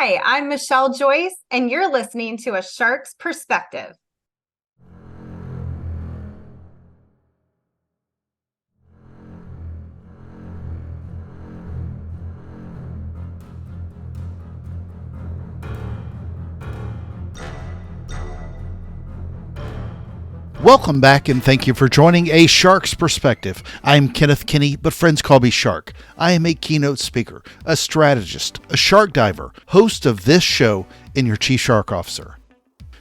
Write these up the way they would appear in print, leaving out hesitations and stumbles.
Hi, I'm Michelle Joyce, and you're listening to A Shark's Perspective. Welcome back and thank you for joining A Shark's Perspective. I'm Kenneth Kinney, but friends call me Shark. I am a keynote speaker, a strategist, a shark diver, host of this show, and your chief shark officer.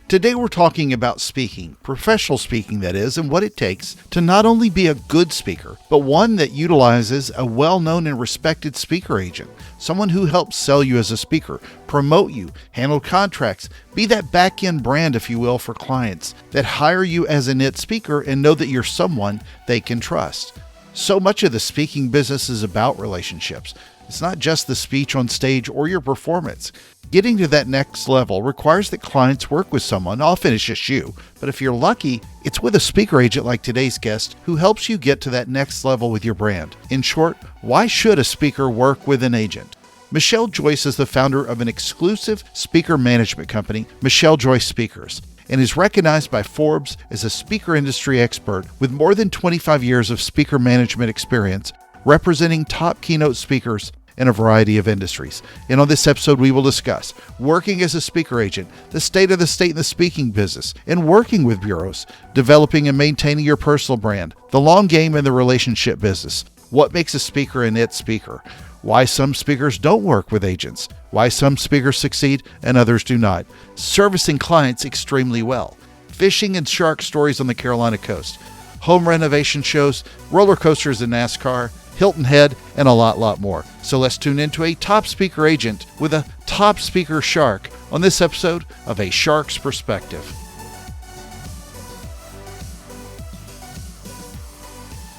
Today we're talking about speaking, professional speaking that is, and what it takes to not only be a good speaker, but one that utilizes a well-known and respected speaker agent, someone who helps sell you as a speaker, promote you, handle contracts, be that back-end brand, if you will, for clients that hire you as a net speaker and know that you're someone they can trust. So much of the speaking business is about relationships. It's not just the speech on stage or your performance. Getting to that next level requires that clients work with someone, often it's just you, but if you're lucky, it's with a speaker agent like today's guest who helps you get to that next level with your brand. In short, why should a speaker work with an agent? Michelle Joyce is the founder of an exclusive speaker management company, Michelle Joyce Speakers, and is recognized by Forbes as a speaker industry expert with more than 25 years of speaker management experience, representing top keynote speakers in a variety of industries. And on this episode, we will discuss working as a speaker agent, the state of the speaking business, and working with bureaus, developing and maintaining your personal brand, the long game in the relationship business, what makes a speaker a net speaker, why some speakers don't work with agents, why some speakers succeed and others do not, servicing clients extremely well, fishing and shark stories on the Carolina coast, home renovation shows, roller coasters in NASCAR, Hilton Head, and a lot more. So let's tune into a top speaker agent with a top speaker shark on this episode of A Shark's Perspective.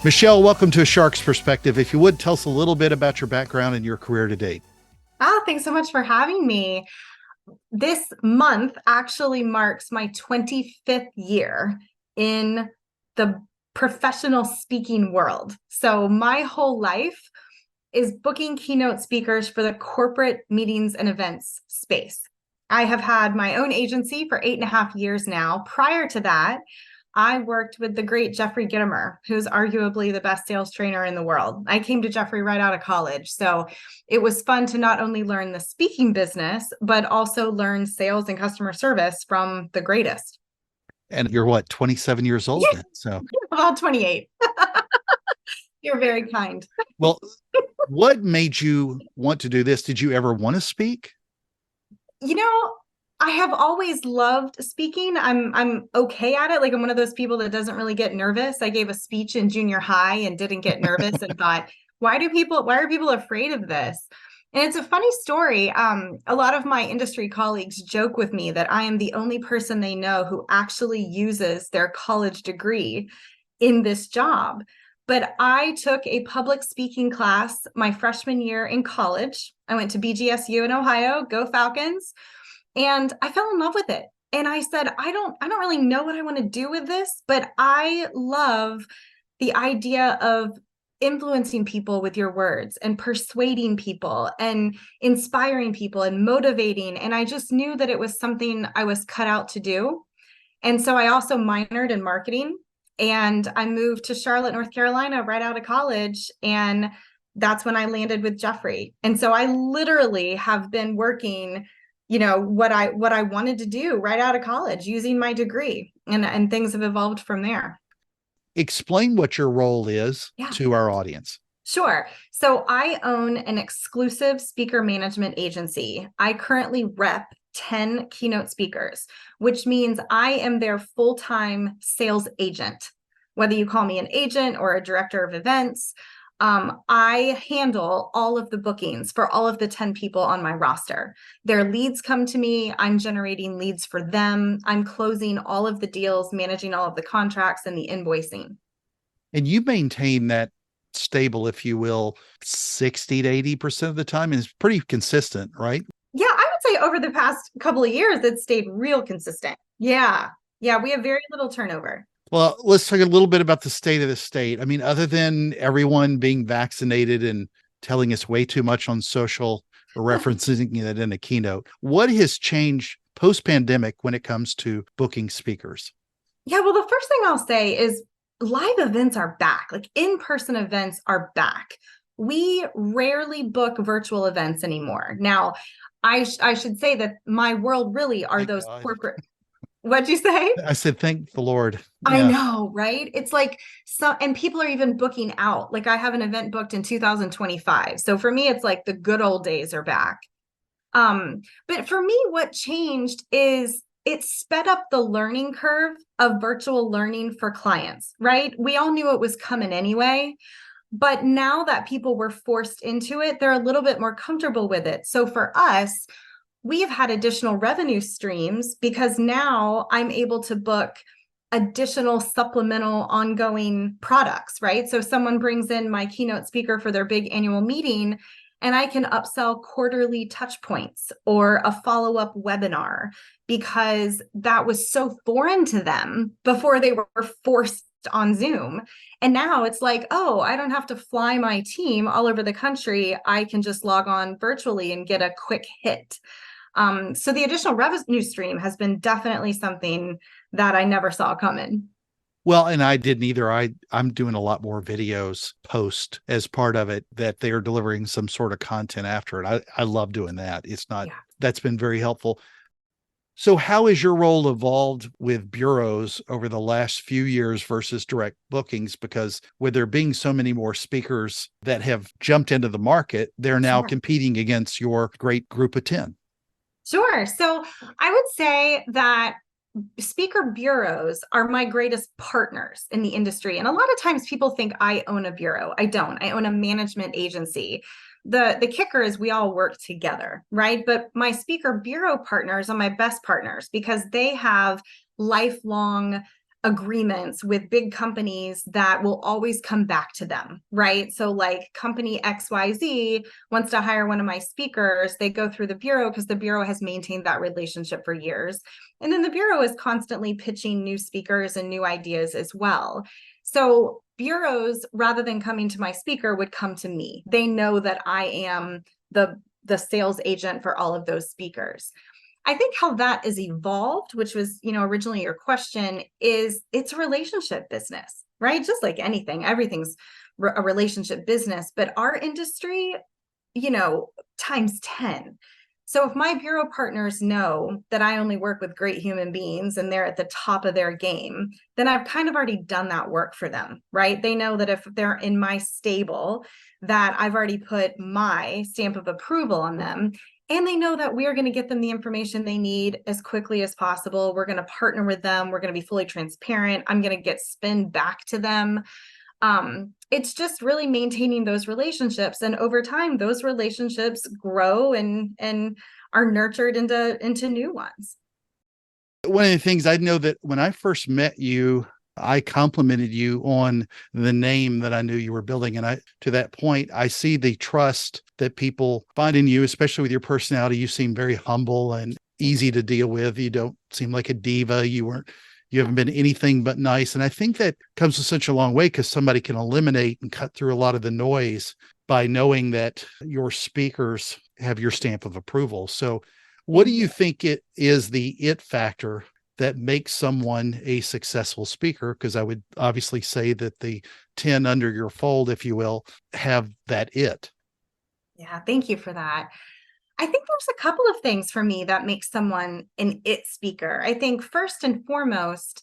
Michelle, welcome to A Shark's Perspective. If you would, tell us a little bit about your background and your career to date. Thanks so much for having me. This month actually marks my 25th year in the professional speaking world. So my whole life is booking keynote speakers for the corporate meetings and events space. I have had my own agency for 8.5 years now. Prior to that, I worked with the great Jeffrey Gitomer, who's arguably the best sales trainer in the world. I came to Jeffrey right out of college. So it was fun to not only learn the speaking business, but also learn sales and customer service from the greatest. And you're what, 27 years old then? So About 28. You're very kind. Well, what made you want to do this? Did you ever want to speak? I have always loved speaking. I'm okay at it. Like I'm one of those people that doesn't really get nervous. I gave a speech in junior high and didn't get nervous and thought, why are people afraid of this? And it's a funny story. A lot of my industry colleagues joke with me that I am the only person they know who actually uses their college degree in this job. But I took a public speaking class my freshman year in college. I went to BGSU in Ohio, go Falcons, and I fell in love with it. And I said, I don't really know what I want to do with this, but I love the idea of influencing people with your words and persuading people and inspiring people and motivating. And I just knew that it was something I was cut out to do. And so I also minored in marketing and I moved to Charlotte, North Carolina right out of college. And that's when I landed with Jeffrey. And so I literally have been working, what I wanted to do right out of college using my degree, and things have evolved from there. Explain what your role is to our audience. Sure. So I own an exclusive speaker management agency. I currently rep 10 keynote speakers, which means I am their full-time sales agent. Whether you call me an agent or a director of events, I handle all of the bookings for all of the 10 people on my roster. Their leads come to me. I'm generating leads for them. I'm closing all of the deals, managing all of the contracts and the invoicing. And you maintain that stable, if you will, 60 to 80% of the time, and it's pretty consistent, right? Yeah, I would say over the past couple of years, it's stayed real consistent. Yeah, we have very little turnover. Well, let's talk a little bit about the state of the state. I mean, other than everyone being vaccinated and telling us way too much on social referencing it in a keynote. What has changed post-pandemic when it comes to booking speakers? Yeah, well, the first thing I'll say is live events are back. Like in-person events are back. We rarely book virtual events anymore. Now, I should say that my world really are Thank those God. corporate. What'd you say? I said, thank the Lord. I Yeah. know, right? It's like and people are even booking out. Like I have an event booked in 2025. So for me, it's like the good old days are back. But for me, what changed is it sped up the learning curve of virtual learning for clients, right? We all knew it was coming anyway, but now that people were forced into it, they're a little bit more comfortable with it. So for us, we've had additional revenue streams because now I'm able to book additional supplemental ongoing products, right? So someone brings in my keynote speaker for their big annual meeting, and I can upsell quarterly touch points or a follow-up webinar because that was so foreign to them before they were forced on Zoom. And now it's like, oh, I don't have to fly my team all over the country. I can just log on virtually and get a quick hit. So the additional revenue stream has been definitely something that I never saw coming. Well, and I didn't either. I'm doing a lot more videos post as part of it that they are delivering some sort of content after it. I love doing that. It's not, Yeah. that's been very helpful. So how has your role evolved with bureaus over the last few years versus direct bookings? Because with there being so many more speakers that have jumped into the market, they're now Sure. competing against your great group of 10. Sure. So I would say that speaker bureaus are my greatest partners in the industry. And a lot of times people think I own a bureau. I don't. I own a management agency. The kicker is we all work together, right? But my speaker bureau partners are my best partners because they have lifelong agreements with big companies that will always come back to them, right? So like company XYZ wants to hire one of my speakers, they go through the bureau because the bureau has maintained that relationship for years. And then the bureau is constantly pitching new speakers and new ideas as well. So bureaus, rather than coming to my speaker, would come to me. They know that I am the sales agent for all of those speakers. I think how that is evolved, which was, originally your question, is it's a relationship business, right? Just like anything, everything's a relationship business, but our industry, times 10. So if my bureau partners know that I only work with great human beings and they're at the top of their game, then I've kind of already done that work for them, right? They know that if they're in my stable, that I've already put my stamp of approval on them. And they know that we are going to get them the information they need as quickly as possible. We're going to partner with them. We're going to be fully transparent. I'm going to get spin back to them. It's just really maintaining those relationships. And over time, those relationships grow and are nurtured into new ones. One of the things I know that when I first met you, I complimented you on the name that I knew you were building. And to that point, I see the trust that people find in you, especially with your personality. You seem very humble and easy to deal with. You don't seem like a diva. You haven't been anything but nice. And I think that comes to such a long way because somebody can eliminate and cut through a lot of the noise by knowing that your speakers have your stamp of approval. So what do you think it is the it factor that makes someone a successful speaker? Because I would obviously say that the 10 under your fold, if you will, have that it. Yeah, thank you for that. I think there's a couple of things for me that makes someone an it speaker. I think first and foremost,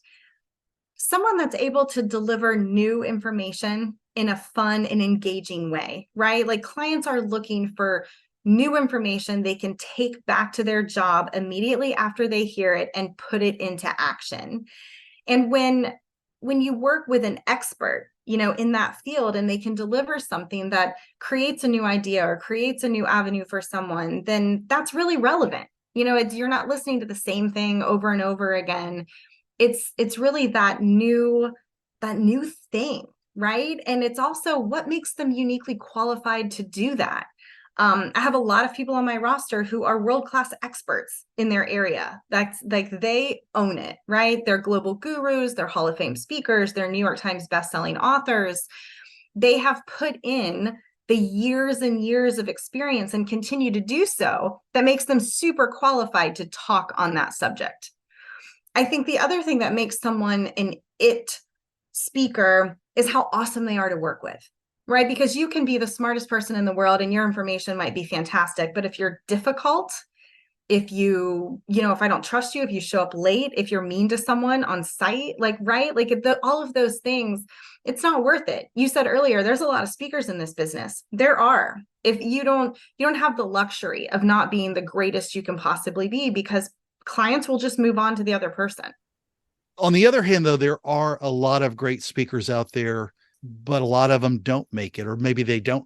someone that's able to deliver new information in a fun and engaging way, right? Like clients are looking for new information they can take back to their job immediately after they hear it and put it into action. And when you work with an expert, in that field and they can deliver something that creates a new idea or creates a new avenue for someone, then that's really relevant. You're not listening to the same thing over and over again. It's really that new thing, right? And it's also what makes them uniquely qualified to do that. I have a lot of people on my roster who are world-class experts in their area. That's like they own it, right? They're global gurus, they're Hall of Fame speakers, they're New York Times bestselling authors. They have put in the years and years of experience and continue to do so that makes them super qualified to talk on that subject. I think the other thing that makes someone an it speaker is how awesome they are to work with, right? Because you can be the smartest person in the world and your information might be fantastic, but if you're difficult, if if I don't trust you, if you show up late, if you're mean to someone on site, like, right? Like all of those things, it's not worth it. You said earlier, there's a lot of speakers in this business. There are. If you don't have the luxury of not being the greatest you can possibly be, because clients will just move on to the other person. On the other hand, though, there are a lot of great speakers out there, but a lot of them don't make it, or maybe they don't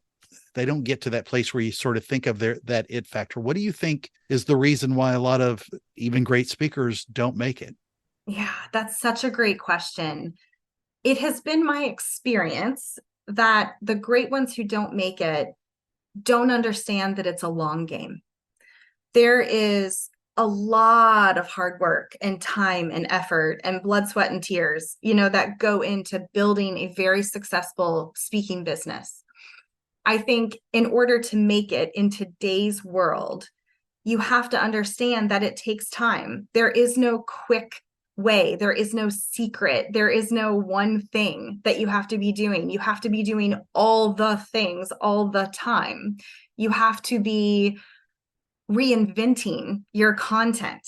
get to that place where you sort of think of that it factor. What do you think is the reason why a lot of even great speakers don't make it? Yeah, that's such a great question. It has been my experience that the great ones who don't make it don't understand that it's a long game. There is a lot of hard work and time and effort and blood, sweat, and tears, that go into building a very successful speaking business. I think in order to make it in today's world, you have to understand that it takes time. There is no quick way. There is no secret. There is no one thing that you have to be doing. You have to be doing all the things all the time. You have to be reinventing your content,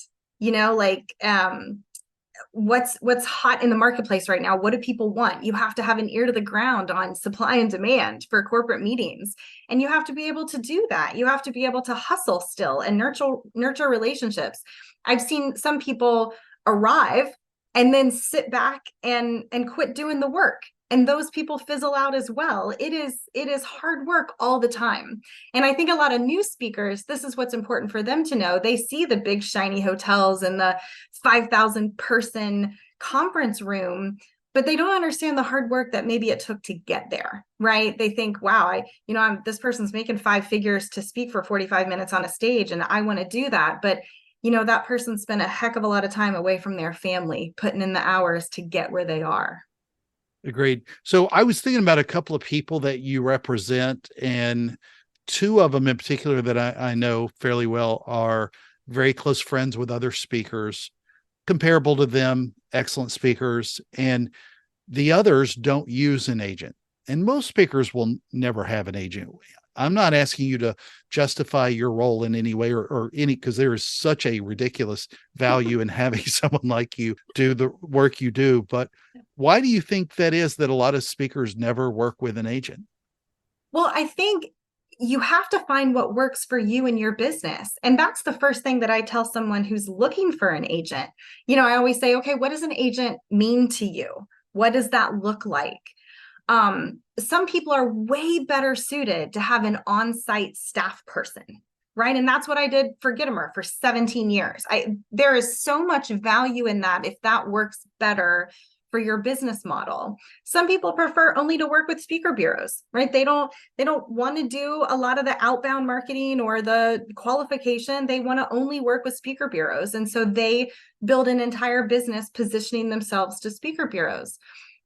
what's hot in the marketplace right now. What do people want? You have to have an ear to the ground on supply and demand for corporate meetings, and you have to be able to do that. You have to be able to hustle still and nurture relationships. I've seen some people arrive and then sit back and quit doing the work, and those people fizzle out as well. It is hard work all the time. And I think a lot of new speakers, this is what's important for them to know. They see the big shiny hotels and the 5,000 person conference room, but they don't understand the hard work that maybe it took to get there, right? They think, wow, this person's making 5 figures to speak for 45 minutes on a stage, and I want to do that. But that person spent a heck of a lot of time away from their family, putting in the hours to get where they are. Agreed. So I was thinking about a couple of people that you represent, and 2 of them in particular that I know fairly well are very close friends with other speakers, comparable to them, excellent speakers, and the others don't use an agent. And most speakers will never have an agent. I'm not asking you to justify your role in any way or any, because there is such a ridiculous value in having someone like you do the work you do. But why do you think that is, that a lot of speakers never work with an agent? Well, I think you have to find what works for you and your business. And that's the first thing that I tell someone who's looking for an agent. I always say, okay, what does an agent mean to you? What does that look like? Some people are way better suited to have an on-site staff person, right? And that's what I did for Gittimer for 17 years. There is so much value in that if that works better for your business model. Some people prefer only to work with speaker bureaus, right? They don't want to do a lot of the outbound marketing or the qualification. They want to only work with speaker bureaus. And so they build an entire business positioning themselves to speaker bureaus.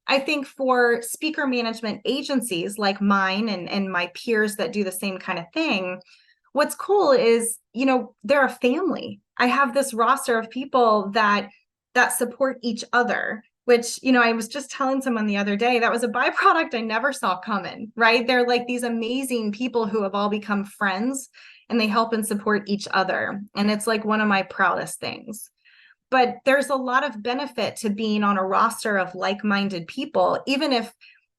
I think for speaker management agencies like mine and my peers that do the same kind of thing, what's cool is, they're a family. I have this roster of people that support each other, which, I was just telling someone the other day, that was a byproduct I never saw coming, right? They're like these amazing people who have all become friends, and they help and support each other. And it's like one of my proudest things. But there's a lot of benefit to being on a roster of like-minded people, even if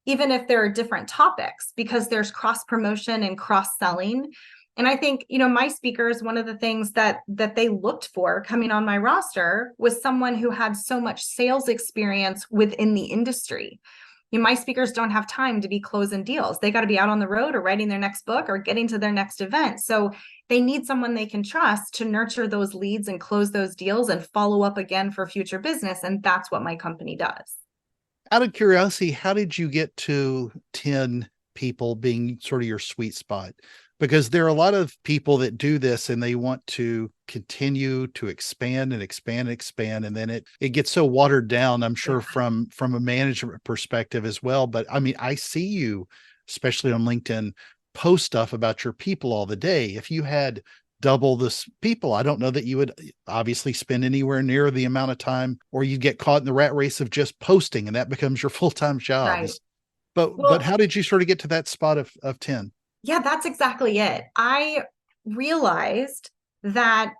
there are different topics, because there's cross promotion and cross selling. And I think, my speakers, one of the things that they looked for coming on my roster was someone who had so much sales experience within the industry. My speakers don't have time to be closing deals. They got to be out on the road or writing their next book or getting to their next event. So they need someone they can trust to nurture those leads and close those deals and follow up again for future business. And that's what my company does. Out of curiosity, how did you get to 10 people being sort of your sweet spot? Because there are a lot of people that do this and they want to continue to expand and expand and expand. And then it gets so watered down, I'm sure, from a management perspective as well. But I mean, I see you, especially on LinkedIn, post stuff about your people all the day. If you had double this people, I don't know that you would obviously spend anywhere near the amount of time, or you'd get caught in the rat race of just posting and that becomes your full-time job. Right. But Well, how did you sort of get to that spot of 10? yeah, that's exactly it. I realized that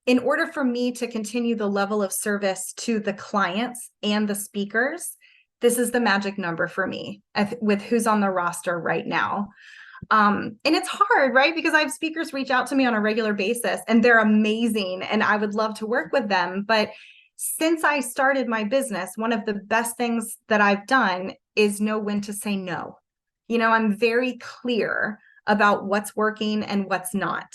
in order for me to continue the level of service to the clients and the speakers, this is the magic number for me with who's on the roster right now. And it's hard, right? Because I have speakers reach out to me on a regular basis and they're amazing and I would love to work with them. But since I started my business, one of the best things that I've done is know when to say no. I'm very clear about what's working and what's not.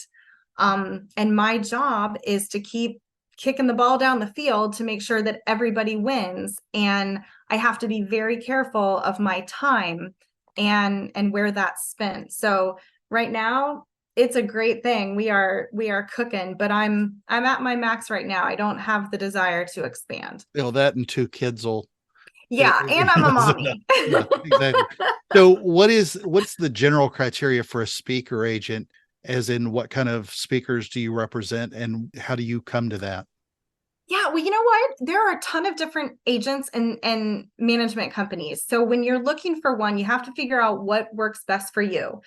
And my job is to keep kicking the ball down the field to make sure that everybody wins. And I have to be very careful of my time and where that's spent. So right now, it's a great thing. We are cooking, but I'm at my max right now. I don't have the desire to expand. That and two kids will. Yeah, and I'm a mommy. Yeah, exactly. So what's the general criteria for a speaker agent, as in what kind of speakers do you represent and how do you come to that? Yeah, well, you know what? There are a ton of different agents and management companies. So when you're looking for one, you have to figure out what works best for you.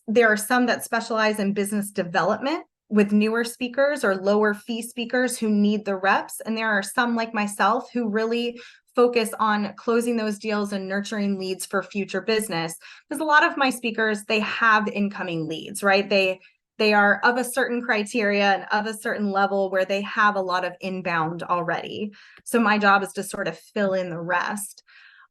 There are some that specialize in business development with newer speakers or lower fee speakers who need the reps. And there are some like myself who really focus on closing those deals and nurturing leads for future business. Because a lot of my speakers, they have incoming leads, right? They are of a certain criteria and of a certain level where they have a lot of inbound already. So my job is to sort of fill in the rest.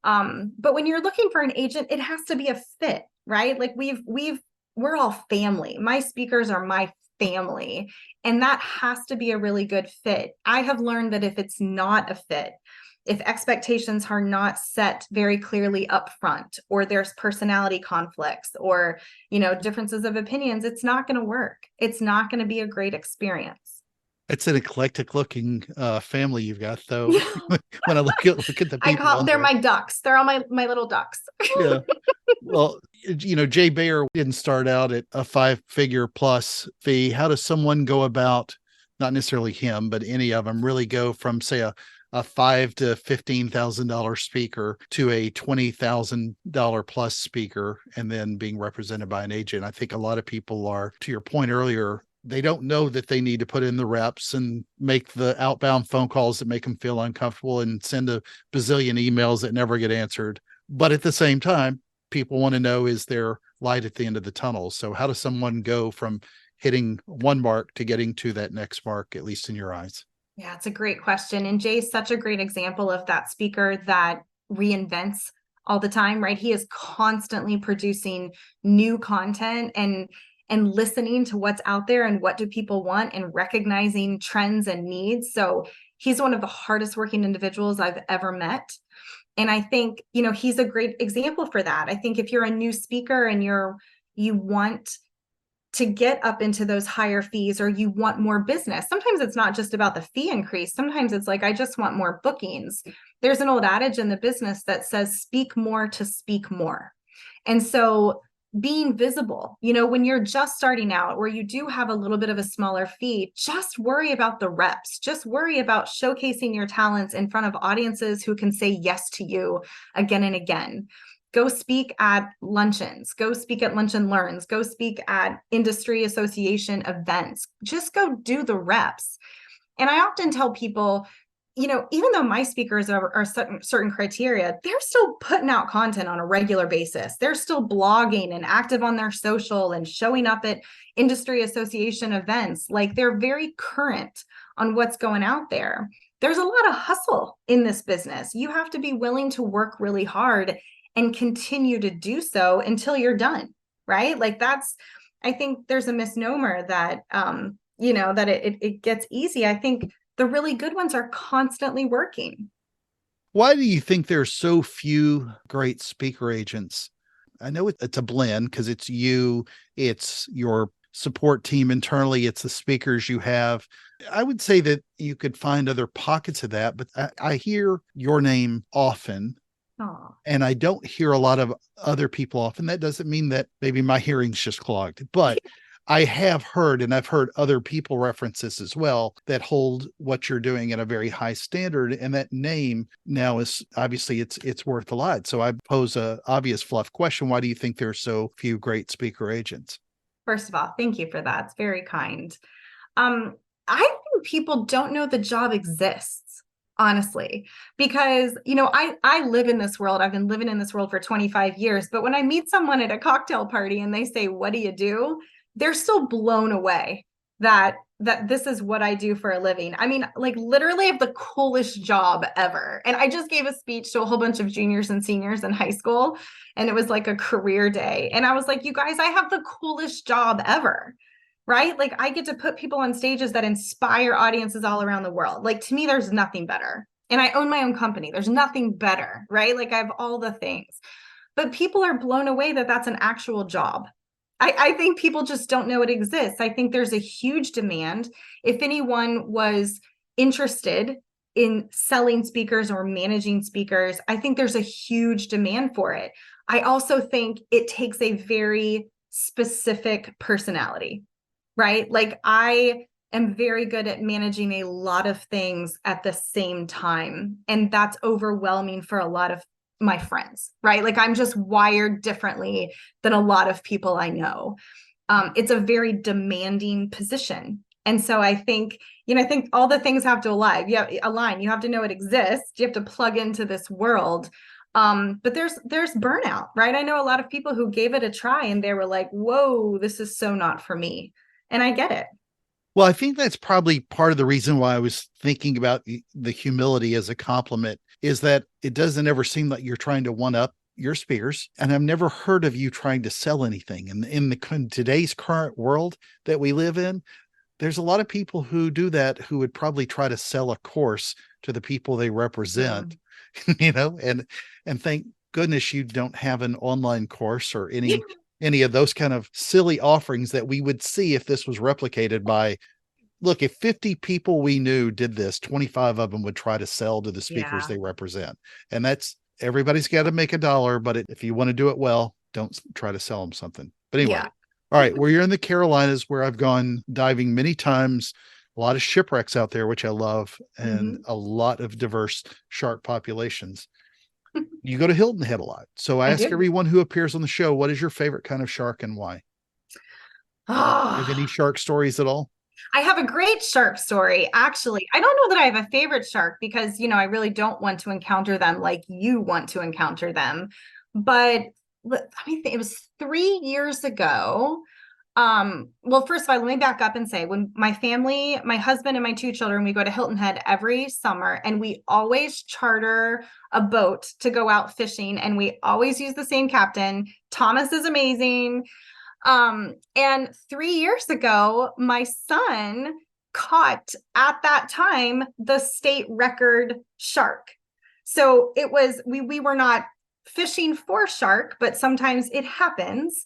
But when you're looking for an agent, it has to be a fit, right? Like we're all family. My speakers are my family, and that has to be a really good fit. I have learned that if it's not a fit, if expectations are not set very clearly up front, or there's personality conflicts or, differences of opinions, it's not going to work. It's not going to be a great experience. It's an eclectic looking family you've got, though. When I look at the people, They're my ducks. They're all my little ducks. yeah. Well, Jay Bayer didn't start out at a 5-figure plus fee. How does someone go about, not necessarily him, but any of them, really go from, say, a $5,000 to $15,000 speaker to a $20,000 plus speaker, and then being represented by an agent? I think a lot of people are, to your point earlier, they don't know that they need to put in the reps and make the outbound phone calls that make them feel uncomfortable and send a bazillion emails that never get answered. But at the same time, people want to know, is there light at the end of the tunnel? So how does someone go from hitting one mark to getting to that next mark, at least in your eyes? Yeah, it's a great question. And Jay's such a great example of that speaker that reinvents all the time, right? He is constantly producing new content and listening to what's out there and what do people want and recognizing trends and needs. So he's one of the hardest working individuals I've ever met. And I think, he's a great example for that. I think if you're a new speaker and you want to get up into those higher fees, or you want more business, sometimes it's not just about the fee increase. Sometimes it's like, I just want more bookings. There's an old adage in the business that says, speak more to speak more. And so being visible, when you're just starting out, or you do have a little bit of a smaller fee, just worry about the reps. Just worry about showcasing your talents in front of audiences who can say yes to you again and again. Go speak at luncheons, go speak at Lunch and Learns, go speak at industry association events. Just go do the reps. And I often tell people, even though my speakers are certain criteria, they're still putting out content on a regular basis. They're still blogging and active on their social and showing up at industry association events. Like, they're very current on what's going out there. There's a lot of hustle in this business. You have to be willing to work really hard and continue to do so until you're done, right? Like, I think there's a misnomer that, that it gets easy. I think the really good ones are constantly working. Why do you think there's so few great speaker agents? I know it's a blend, because it's you, it's your support team internally, it's the speakers you have. I would say that you could find other pockets of that, but I hear your name often. Oh, And I don't hear a lot of other people often. That doesn't mean that maybe my hearing's just clogged, but I have heard, and I've heard other people reference this as well, that hold what you're doing at a very high standard. And that name now is obviously it's worth a lot. So I pose a obvious fluff question. Why do you think there's so few great speaker agents? first of all, thank you for that. It's very kind. Um, I think people don't know the job exists, honestly, because, I live in this world. I've been living in this world for 25 years, but when I meet someone at a cocktail party and they say, "What do you do?" They're still blown away that this is what I do for a living. I mean, like literally I have the coolest job ever. And I just gave a speech to a whole bunch of juniors and seniors in high school, and it was like a career day. And I was like, "You guys, I have the coolest job ever." Right? Like I get to put people on stages that inspire audiences all around the world. Like to me, there's nothing better. And I own my own company. There's nothing better, right? Like I have all the things. But people are blown away that that's an actual job. I think people just don't know it exists. I think there's a huge demand. If anyone was interested in selling speakers or managing speakers, I think there's a huge demand for it. I also think it takes a very specific personality, right? Like I am very good at managing a lot of things at the same time. And that's overwhelming for a lot of my friends, right? Like I'm just wired differently than a lot of people I know. It's a very demanding position. And so I think all the things have to align. You have to know it exists. You have to plug into this world. But there's burnout, right? I know a lot of people who gave it a try and they were like, "Whoa, this is so not for me." And I get it. Well, I think that's probably part of the reason why I was thinking about the humility as a compliment is that it doesn't ever seem like you're trying to one up your speakers. And I've never heard of you trying to sell anything. And in today's current world that we live in, there's a lot of people who do that who would probably try to sell a course to the people they represent, and thank goodness you don't have an online course or any of those kind of silly offerings that we would see if this was replicated by look, if 50 people we knew did this, 25 of them would try to sell to the speakers Yeah. they represent. And that's everybody's got to make a dollar, but if you want to do it well, don't try to sell them something. But anyway, Yeah. all right, where you're in the Carolinas, where I've gone diving many times, a lot of shipwrecks out there, which I love, and Mhm. a lot of diverse shark populations. You go to Hilton Head a lot. So I I ask do. everyone who appears on the show, what is your favorite kind of shark and why? You have any Oh, shark stories at all? I have a great shark story. Actually, I don't know that I have a favorite shark because, I really don't want to encounter them like you want to encounter them. But let me think, it was 3 years ago. Well, first of all, let me back up and say when my family, my husband and my two children, we go to Hilton Head every summer and we always charter a boat to go out fishing and we always use the same captain. Thomas is amazing. And 3 years ago, my son caught at that time the state record shark. So it was, we were not fishing for shark, but sometimes it happens.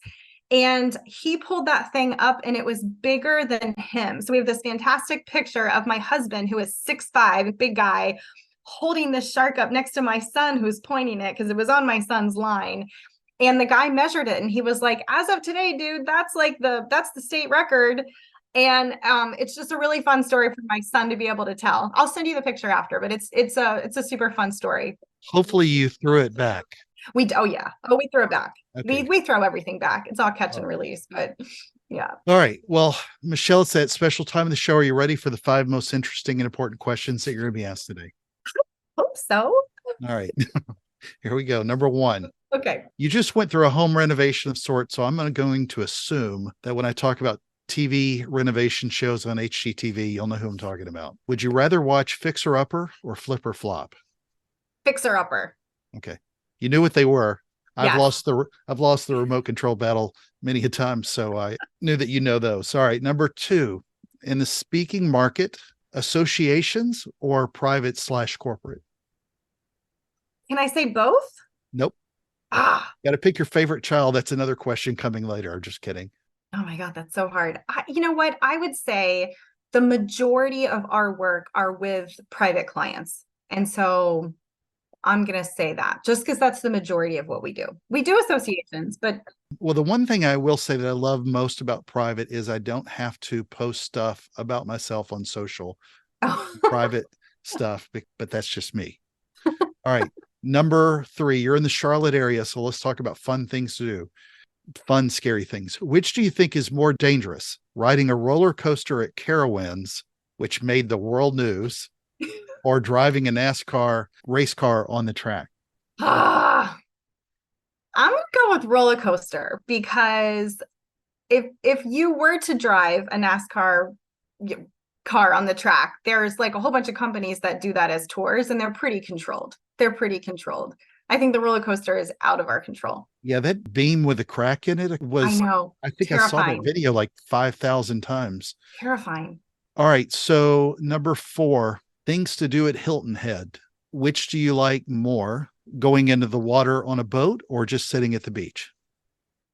And he pulled that thing up and it was bigger than him. So we have this fantastic picture of my husband, who is 6'5", big guy, holding this shark up next to my son, who's pointing it because it was on my son's line. And the guy measured it and he was like, "As of today, dude, that's the state record." And it's just a really fun story for my son to be able to tell. I'll send you the picture after, but it's a super fun story. Hopefully you threw it back. We throw it back. we Okay. we throw everything back. It's all catch All and right. release, but yeah. All right. Well, Michelle, it's that special time of the show. Are you ready for the 5 most interesting and important questions that you're going to be asked today? Hope so. All right. Here we go. Number one. Okay. You just went through a home renovation of sorts, so I'm going to assume that when I talk about TV renovation shows on HGTV, you'll know who I'm talking about. Would you rather watch Fixer Upper or Flip or Flop? Fixer upper. Okay. You knew what they were. Yes. I've lost the remote control battle many a time, so I knew that you know those. All right, number two, in the speaking market, associations or private/corporate? Can I say both? Nope. Ah, Got to pick your favorite child. That's another question coming later. I'm just kidding. oh my God, that's so hard. You know what? I would say the majority of our work are with private clients. And so I'm going to say that just because that's the majority of what we do. We do associations, but Well, the one thing I will say that I love most about private is I don't have to post stuff about myself on social private stuff, but that's just me. All right. Number 3, you're in the Charlotte area. So let's talk about fun things to do. Fun, scary things. Which do you think is more dangerous? Riding a roller coaster at Carowinds, which made the world news, or driving a NASCAR race car on the track? I'm going to go with roller coaster because if you were to drive a NASCAR car on the track, there's like a whole bunch of companies that do that as tours, and they're pretty controlled. I think the roller coaster is out of our control. Yeah, that beam with a crack in it I know. I think I saw that video like 5,000 times. Terrifying. All right. So number 4, things to do at Hilton Head. Which do you like more? Going into the water on a boat or just sitting at the beach?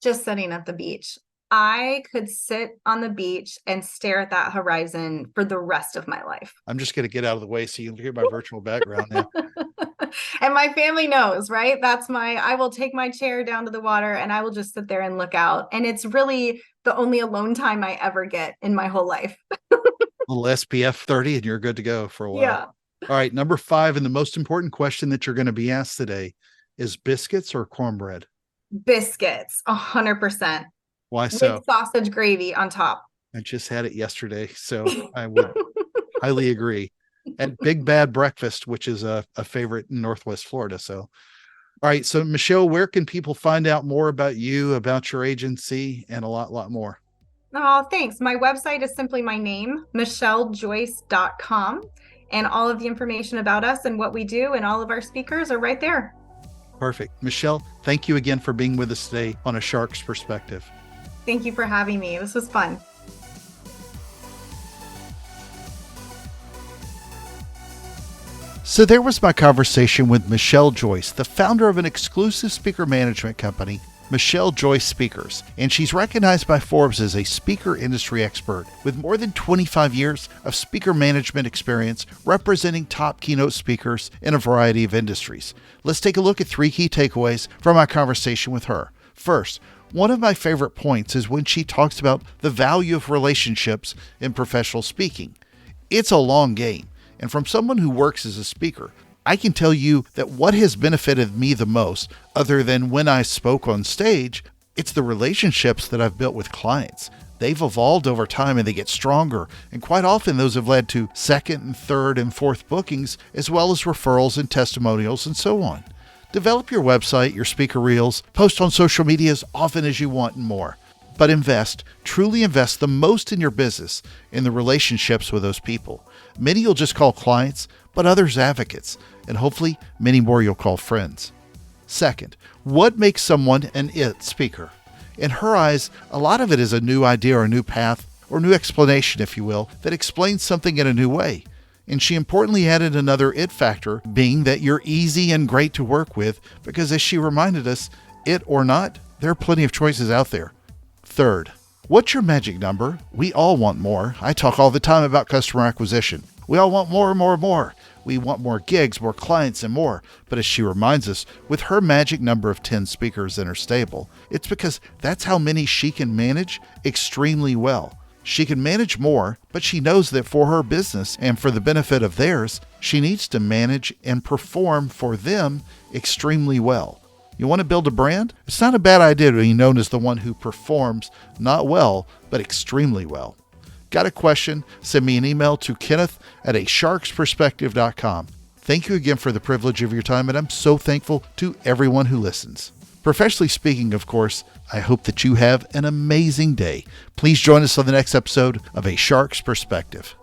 Just sitting at the beach. I could sit on the beach and stare at that horizon for the rest of my life. I'm just going to get out of the way so you can hear my virtual background now. And my family knows, right? I will take my chair down to the water and I will just sit there and look out. And it's really the only alone time I ever get in my whole life. A little SPF 30 and you're good to go for a while. Yeah. All right. Number 5, and the most important question that you're going to be asked today is biscuits or cornbread? Biscuits, 100%. Why so? With sausage gravy on top. I just had it yesterday, so I would highly agree. And Big Bad Breakfast, which is a favorite in Northwest Florida. So, all right. So, Michelle, where can people find out more about you, about your agency, and a lot more? Oh, thanks. My website is simply my name, michellejoyce.com. And all of the information about us and what we do and all of our speakers are right there. Perfect. Michelle, thank you again for being with us today on A Shark's Perspective. Thank you for having me. This was fun. So there was my conversation with Michelle Joyce, the founder of an exclusive speaker management company, Michelle Joyce Speakers, and she's recognized by Forbes as a speaker industry expert with more than 25 years of speaker management experience representing top keynote speakers in a variety of industries. Let's take a look at 3 key takeaways from my conversation with her. First, one of my favorite points is when she talks about the value of relationships in professional speaking. It's a long game, and from someone who works as a speaker, I can tell you that what has benefited me the most, other than when I spoke on stage, it's the relationships that I've built with clients. They've evolved over time and they get stronger, and quite often those have led to second and third and fourth bookings, as well as referrals and testimonials and so on. Develop your website, your speaker reels, post on social media as often as you want and more. But truly invest the most in your business, in the relationships with those people. Many you'll just call clients, but others advocates, and hopefully many more you'll call friends. Second, what makes someone an IT speaker? In her eyes, a lot of it is a new idea or a new path or new explanation, if you will, that explains something in a new way. And she importantly added another it factor, being that you're easy and great to work with, because as she reminded us, it or not, there are plenty of choices out there. Third, what's your magic number? We all want more. I talk all the time about customer acquisition. We all want more and more and more. We want more gigs, more clients, and more. But as she reminds us, with her magic number of 10 speakers in her stable, it's because that's how many she can manage extremely well. She can manage more, but she knows that for her business and for the benefit of theirs, she needs to manage and perform for them extremely well. You want to build a brand? It's not a bad idea to be known as the one who performs not well, but extremely well. Got a question? Send me an email to kenneth@asharksperspective.com. Thank you again for the privilege of your time, and I'm so thankful to everyone who listens. Professionally speaking, of course, I hope that you have an amazing day. Please join us on the next episode of A Shark's Perspective.